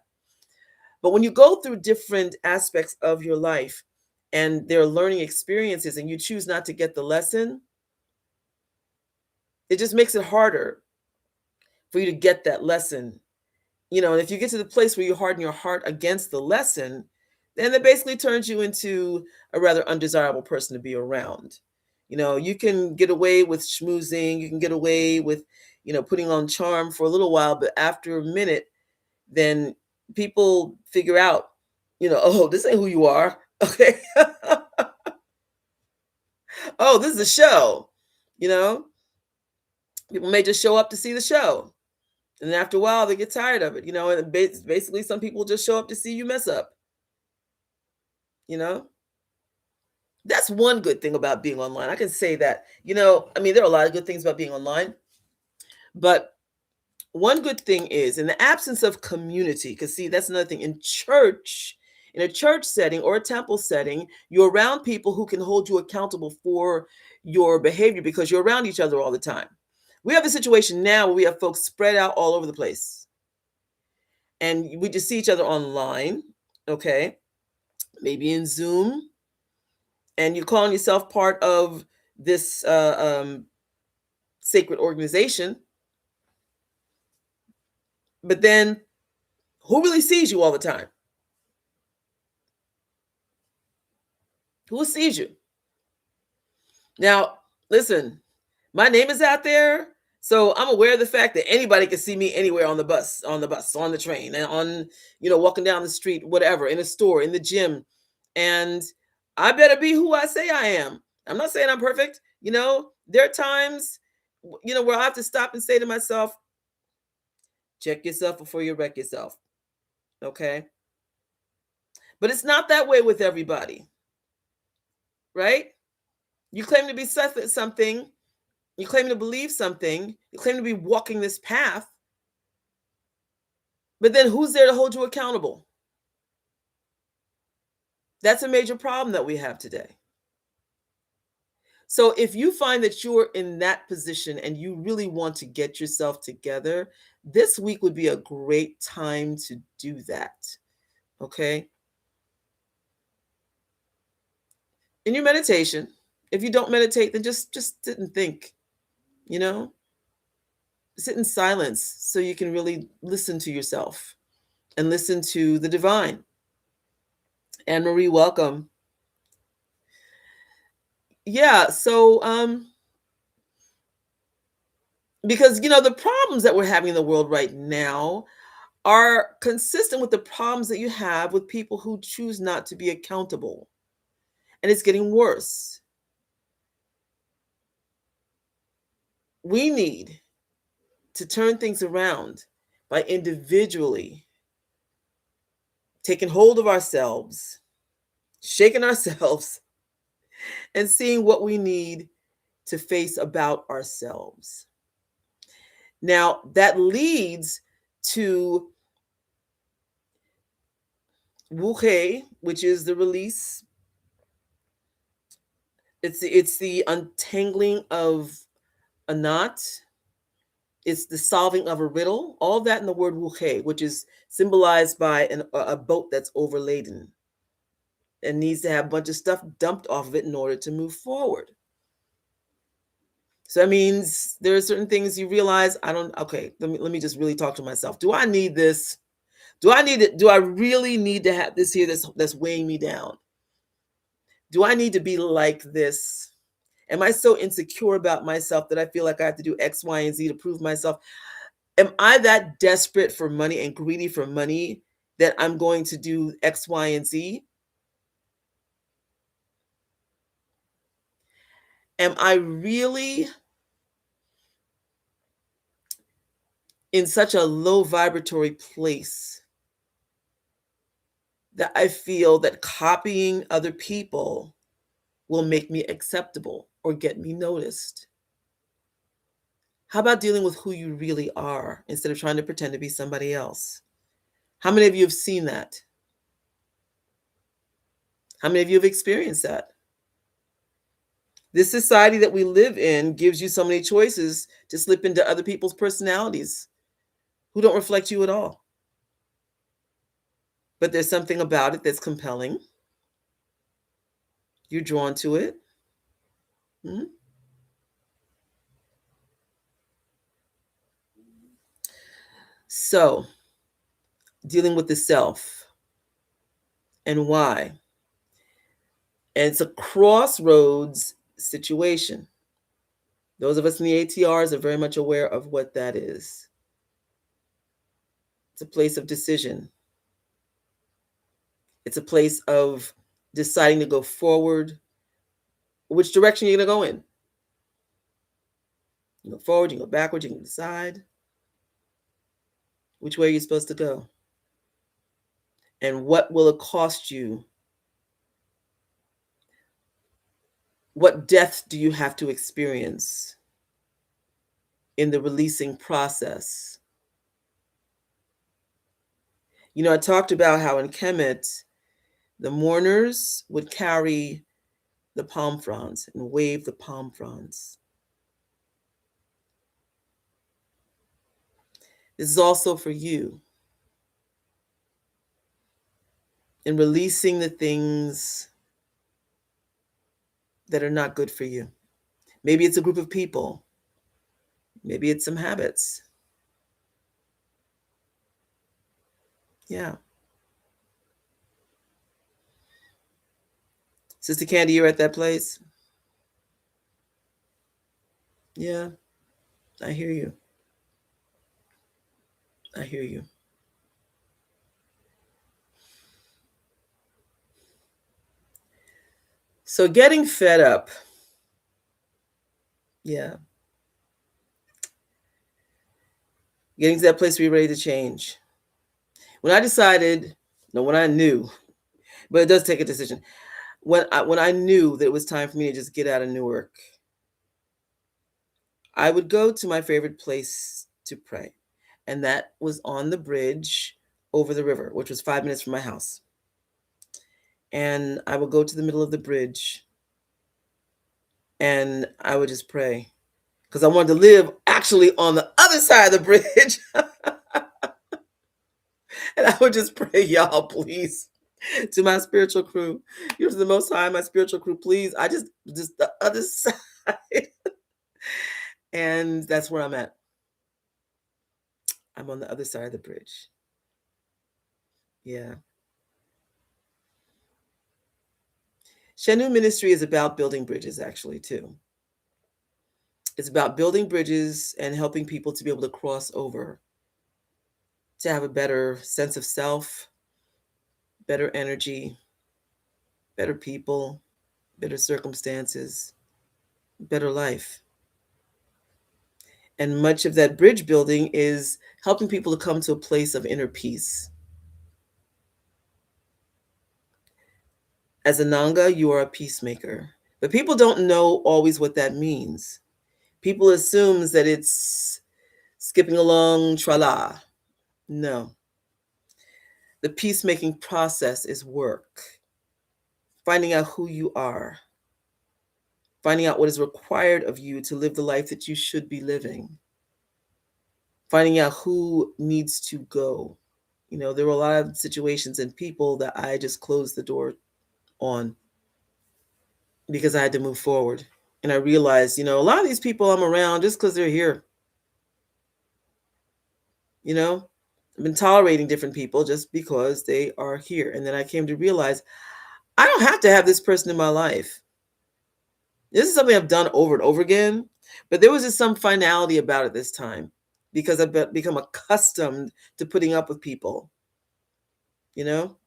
But when you go through different aspects of your life and there are learning experiences and you choose not to get the lesson, it just makes it harder for you to get that lesson. And if you get to the place where you harden your heart against the lesson, then it basically turns you into a rather undesirable person to be around. You can get away with schmoozing, you can get away with, putting on charm for a little while, but after a minute, then people figure out, oh, this ain't who you are. Okay. Oh, this is a show. You know, People may just show up to see the show. And then after a while, they get tired of it, and basically some people just show up to see you mess up, you know? That's one good thing about being online. I can say that, there are a lot of good things about being online, but one good thing is in the absence of community, because see, that's another thing. In a church setting or a temple setting, you're around people who can hold you accountable for your behavior because you're around each other all the time. We have a situation now where we have folks spread out all over the place and we just see each other online, okay, maybe in Zoom, and you're calling yourself part of this sacred organization, but then who really sees you all the time? Who sees you? Now, listen, my name is out there, so I'm aware of the fact that anybody can see me anywhere on the bus, on the train, and on, walking down the street, whatever, in a store, in the gym. And I better be who I say I am. I'm not saying I'm perfect. There are times, where I have to stop and say to myself, check yourself before you wreck yourself. Okay. But it's not that way with everybody, right? You claim to be something, you claim to believe something, you claim to be walking this path, but then who's there to hold you accountable? That's a major problem that we have today. So if you find that you're in that position and you really want to get yourself together, this week would be a great time to do that. Okay? In your meditation, if you don't meditate, then just sit and think, you know? Sit in silence so you can really listen to yourself and listen to the divine. Anne Marie, welcome. Yeah, so Because, the problems that we're having in the world right now are consistent with the problems that you have with people who choose not to be accountable. And it's getting worse. We need to turn things around by individually taking hold of ourselves, shaking ourselves, and seeing what we need to face about ourselves. Now, that leads to wuhe, which is the release. It's the untangling of a knot. It's the solving of a riddle. All that in the word wuhe, which is symbolized by a boat that's overladen and needs to have a bunch of stuff dumped off of it in order to move forward. So that means there are certain things you realize, okay, let me just really talk to myself. Do I need this? Do I need it? Do I really need to have this here that's weighing me down? Do I need to be like this? Am I so insecure about myself that I feel like I have to do X, Y, and Z to prove myself? Am I that desperate for money and greedy for money that I'm going to do X, Y, and Z? Am I really in such a low vibratory place that I feel that copying other people will make me acceptable or get me noticed? How about dealing with who you really are instead of trying to pretend to be somebody else? How many of you have seen that? How many of you have experienced that? This society that we live in gives you so many choices to slip into other people's personalities who don't reflect you at all. But there's something about it that's compelling. You're drawn to it. Mhm. So, dealing with the self and why. And it's a crossroads situation. Those of us in the ATRs are very much aware of what that is. It's a place of decision. It's a place of deciding to go forward. Which direction you're going to go in? You go forward, you go backward, you can decide which way you're supposed to go. And what will it cost you? What death do you have to experience in the releasing process? I talked about how in Kemet, the mourners would carry the palm fronds and wave the palm fronds. This is also for you in releasing the things that are not good for you. Maybe it's a group of people. Maybe it's some habits. Yeah. Sister Candy, you're at that place? Yeah, I hear you. I hear you. So getting fed up. Yeah. Getting to that place where you're ready to change. When I decided, no, when I knew, but it does take a decision. When I knew that it was time for me to just get out of Newark, I would go to my favorite place to pray. And that was on the bridge over the river, which was 5 minutes from my house. And I would go to the middle of the bridge and I would just pray because I wanted to live actually on the other side of the bridge. And I would just pray, y'all, please, to my spiritual crew. You're the Most High, my spiritual crew, please. I just the other side. And that's where I'm at. I'm on the other side of the bridge. Yeah. Shenu Ministry is about building bridges, actually, too. It's about building bridges and helping people to be able to cross over, to have a better sense of self, better energy, better people, better circumstances, better life. And much of that bridge building is helping people to come to a place of inner peace. As a Nanga, you are a peacemaker. But people don't know always what that means. People assumes that it's skipping along, tra la. No. The peacemaking process is work. Finding out who you are, finding out what is required of you to live the life that you should be living, finding out who needs to go. There were a lot of situations and people that I just closed the door on because I had to move forward. And I realized, a lot of these people I'm around just because they're here, you know, I've been tolerating different people just because they are here. And then I came to realize I don't have to have this person in my life. This is something I've done over and over again, but there was just some finality about it this time because I've become accustomed to putting up with people, you know,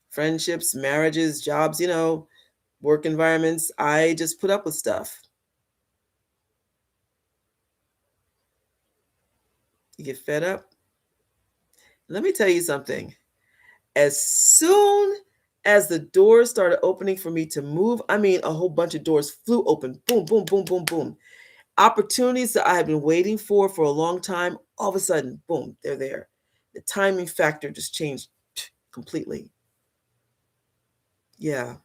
friendships, marriages, jobs, work environments. I just put up with stuff. You get fed up. Let me tell you something. As soon as the doors started opening for me to move, I mean, a whole bunch of doors flew open. Boom, boom, boom, boom, boom. Opportunities that I had been waiting for a long time, all of a sudden, boom, they're there. The timing factor just changed completely. Yeah,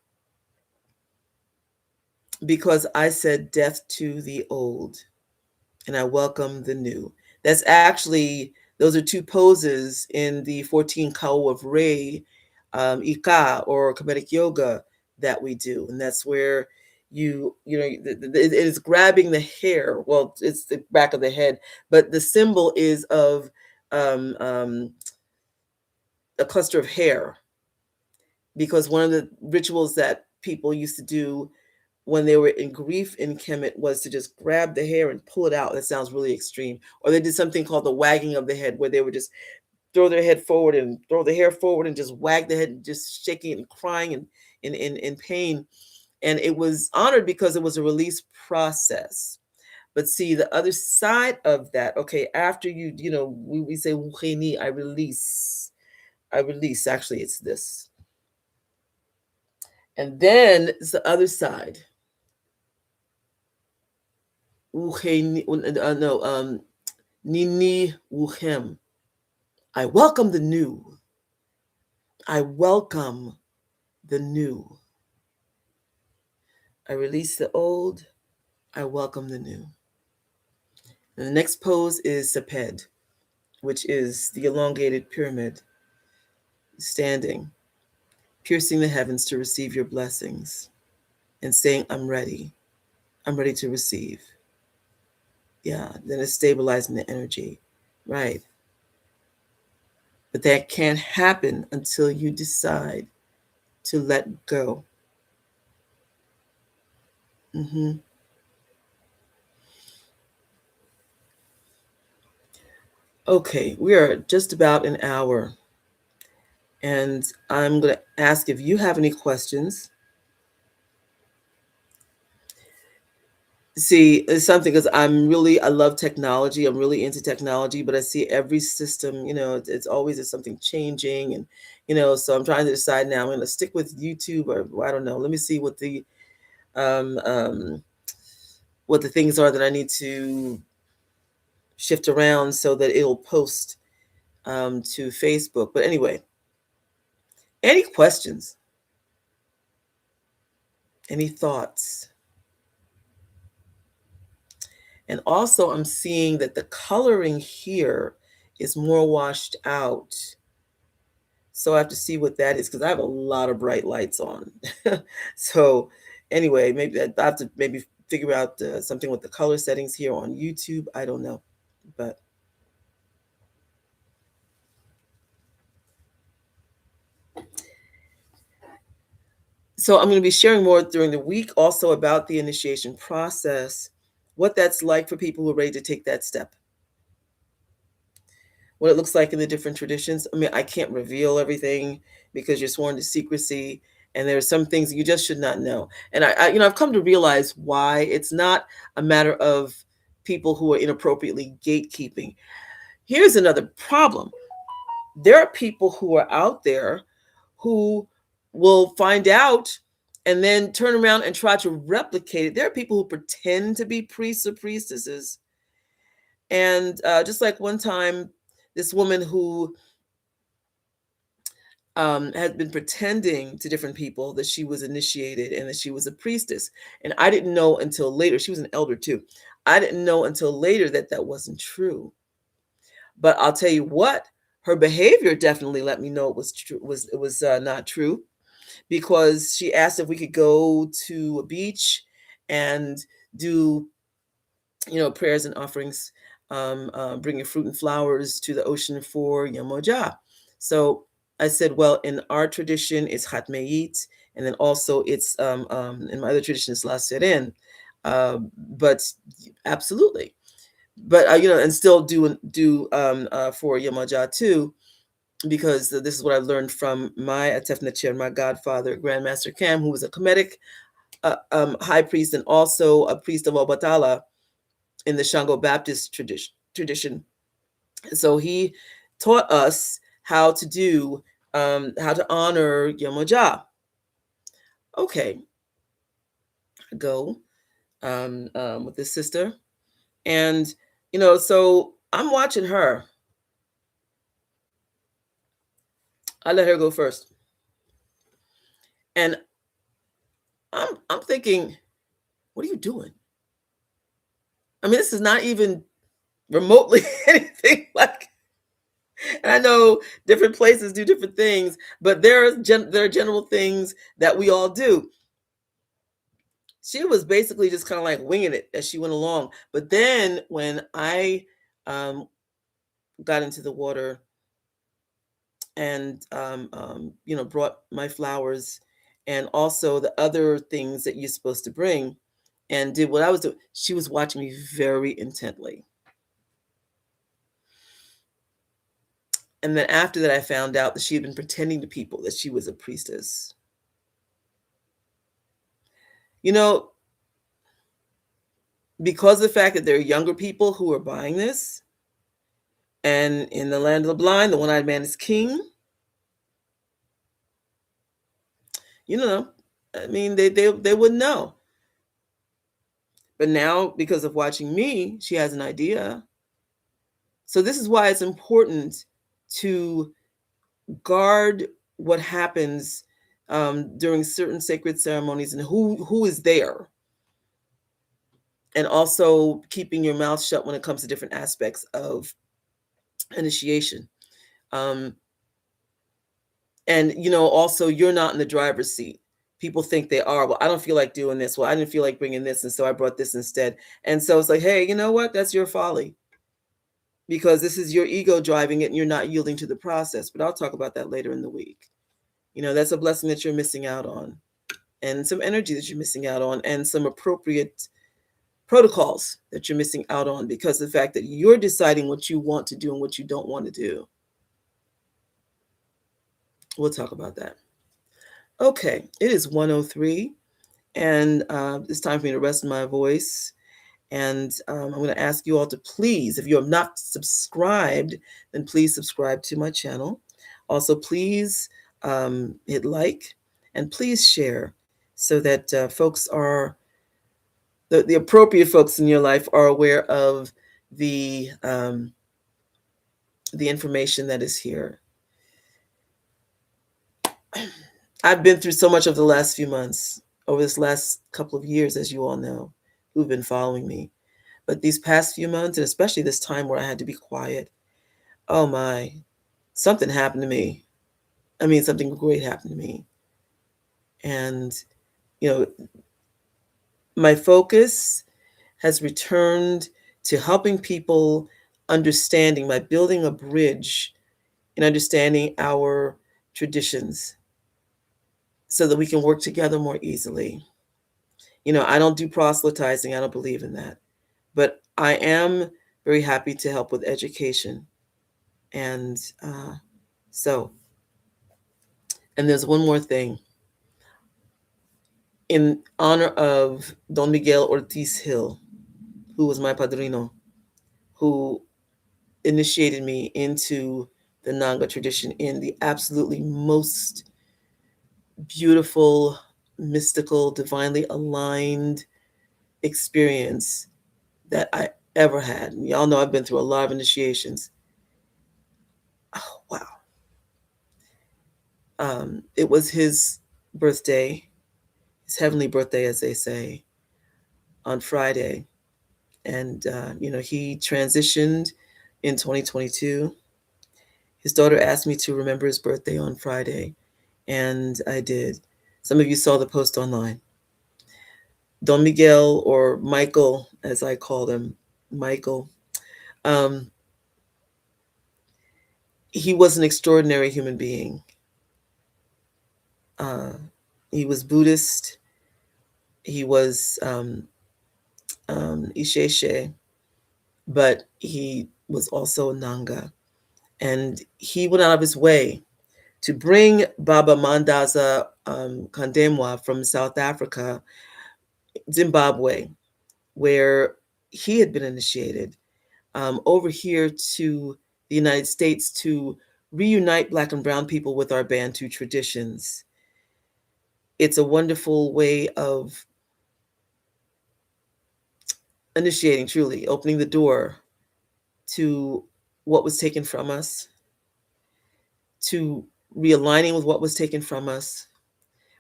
because I said death to the old and I welcome the new. That's actually, those are two poses in the 14 Kau of Re, Ika, or Kemetic yoga that we do. And that's where it is grabbing the hair. Well, it's the back of the head, but the symbol is of um, um, a cluster of hair, because one of the rituals that people used to do when they were in grief in Kemet was to just grab the hair and pull it out. That sounds really extreme. Or they did something called the wagging of the head, where they would just throw their head forward and throw the hair forward and just wag the head and just shaking and crying and in pain. And it was honored because it was a release process. But see, the other side of that, okay, after we say, I release. I release. Actually, it's this. And then it's the other side. No, Nini Wuhem. I welcome the new. I welcome the new. I release the old. I welcome the new. And the next pose is Seped, which is the elongated pyramid, standing, piercing the heavens to receive your blessings, and saying, I'm ready. I'm ready to receive. Yeah, then it's stabilizing the energy. Right. But that can't happen until you decide to let go. Mm-hmm. Okay, we are just about an hour, and I'm going to ask if you have any questions. See, it's something because I love technology. I'm really into technology, but I see every system, it's always there's something changing. And, so I'm trying to decide now, I'm going to stick with YouTube or I don't know. Let me see um, um, what the things are that I need to shift around so that it'll post to Facebook. But anyway, any questions? Any thoughts? And also, I'm seeing that the coloring here is more washed out. So I have to see what that is because I have a lot of bright lights on. So anyway, maybe I have to maybe figure out something with the color settings here on YouTube. I don't know. But so I'm going to be sharing more during the week also about the initiation process. what that's like for people who are ready to take that step, what it looks like in the different traditions. I mean, I can't reveal everything because you're sworn to secrecy, and there are some things you just should not know. And I've come to realize why it's not a matter of people who are inappropriately gatekeeping. Here's another problem. There are people who are out there who will find out and then turn around and try to replicate it. There are people who pretend to be priests or priestesses. And just like one time, this woman who had been pretending to different people that she was initiated and that she was a priestess. And I didn't know until later, she was an elder too. I didn't know until later that that wasn't true. But I'll tell you what, her behavior definitely let me know it was true. It was not true, because she asked if we could go to a beach and do, prayers and offerings, bringing fruit and flowers to the ocean for Yemoja. So I said, well, in our tradition, it's Hatmeit, and then also it's in my other tradition, it's La Seren. But absolutely. But and still do for Yemoja too, because this is what I learned from my Atefna chair, my godfather, Grandmaster Cam, who was a Kemetic high priest and also a priest of Obatala in the Shango Baptist tradition. So he taught us how to do, how to honor Yemoja. Okay, I go with this sister, and so I'm watching her. I let her go first, and I'm thinking, what are you doing? I mean, this is not even remotely anything like. And I know different places do different things, but there are general things that we all do. She was basically just kind of like winging it as she went along. But then when I um, got into the water and brought my flowers and also the other things that you're supposed to bring, and did what I was doing, she was watching me very intently. And then after that, I found out that she had been pretending to people that she was a priestess. You know, because of the fact that there are younger people who are buying this, and in the land of the blind, the one-eyed man is king. I mean, they wouldn't know. But now, because of watching me, she has an idea. So this is why it's important to guard what happens during certain sacred ceremonies and who is there, and also keeping your mouth shut when it comes to different aspects of initiation. Um, and also, you're not in the driver's seat. People think they are. Well, I don't feel like doing this. Well, I didn't feel like bringing this, and so I brought this instead. And so it's like, hey, you know what? That's your folly, because this is your ego driving it, and you're not yielding to the process. But I'll talk about that later in the week. That's a blessing that you're missing out on, and some energy that you're missing out on, and some appropriate protocols that you're missing out on, because of the fact that you're deciding what you want to do and what you don't want to do. We'll talk about that. Okay, it is 1:03, and it's time for me to rest my voice. And I'm going to ask you all to please, if you have not subscribed, then please subscribe to my channel. Also, please hit like, and please share, so that folks are, the appropriate folks in your life are aware of the information that is here. I've been through so much over the last few months, over this last couple of years, as you all know, who've been following me. But these past few months, and especially this time where I had to be quiet, oh my, something happened to me. I mean, something great happened to me. And, my focus has returned to helping people understanding, by building a bridge in understanding our traditions, so that we can work together more easily. I don't do proselytizing. I don't believe in that. But I am very happy to help with education. And so, and there's one more thing. In honor of Don Miguel Ortiz Hill, who was my padrino, who initiated me into the Nanga tradition in the absolutely most beautiful, mystical, divinely aligned experience that I ever had. And y'all know I've been through a lot of initiations. Oh, wow. It was his birthday, his heavenly birthday, as they say, on Friday. And, he transitioned in 2022. His daughter asked me to remember his birthday on Friday, and I did. Some of you saw the post online. Don Miguel, or Michael, as I call him, Michael, um, he was an extraordinary human being. Uh, he was Buddhist. He was Isheshe, but he was also a Nanga. And he went out of his way to bring Baba Mandaza Kandemwa from South Africa, Zimbabwe, where he had been initiated, over here to the United States to reunite Black and Brown people with our Bantu traditions. It's a wonderful way of initiating, truly, opening the door to what was taken from us, to realigning with what was taken from us,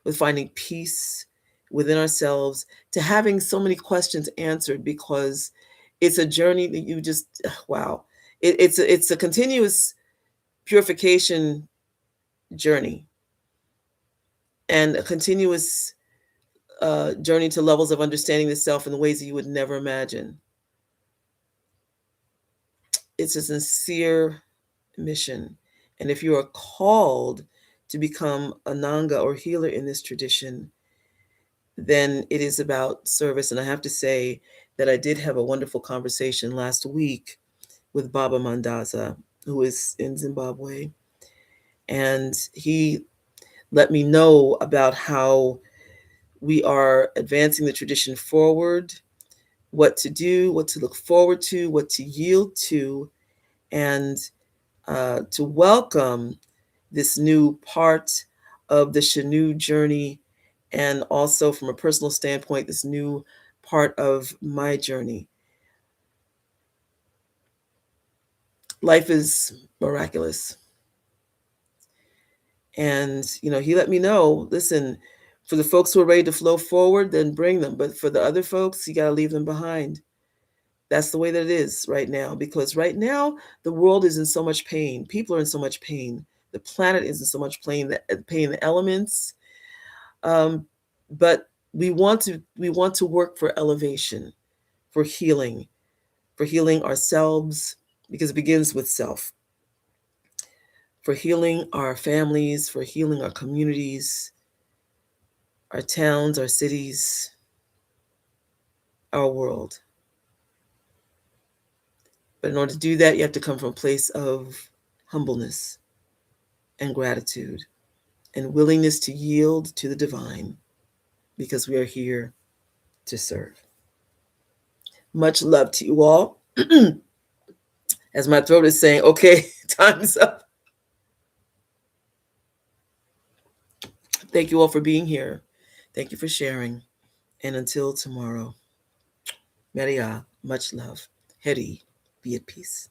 with finding peace within ourselves, to having so many questions answered, because it's a journey that you just, wow. It's a continuous purification journey, and a continuous journey to levels of understanding the self in the ways that you would never imagine. It's a sincere mission. And if you are called to become a Nanga or healer in this tradition, then it is about service. And I have to say that I did have a wonderful conversation last week with Baba Mandaza, who is in Zimbabwe. And he let me know about how we are advancing the tradition forward, what to do, what to look forward to, what to yield to, and to welcome this new part of the Shanu journey, and also from a personal standpoint, this new part of my journey. Life is miraculous. And, he let me know, listen, for the folks who are ready to flow forward, then bring them. But for the other folks, you got to leave them behind. That's the way that it is right now, because right now the world is in so much pain. People are in so much pain. The planet is in so much pain, the elements. But we want to work for elevation, for healing ourselves, because it begins with self. For healing our families, for healing our communities, our towns, our cities, our world. But in order to do that, you have to come from a place of humbleness and gratitude and willingness to yield to the divine, because we are here to serve. Much love to you all. As my throat is saying, okay, time's up. Thank you all for being here. Thank you for sharing. And until tomorrow, Maria, much love. Heri, be at peace.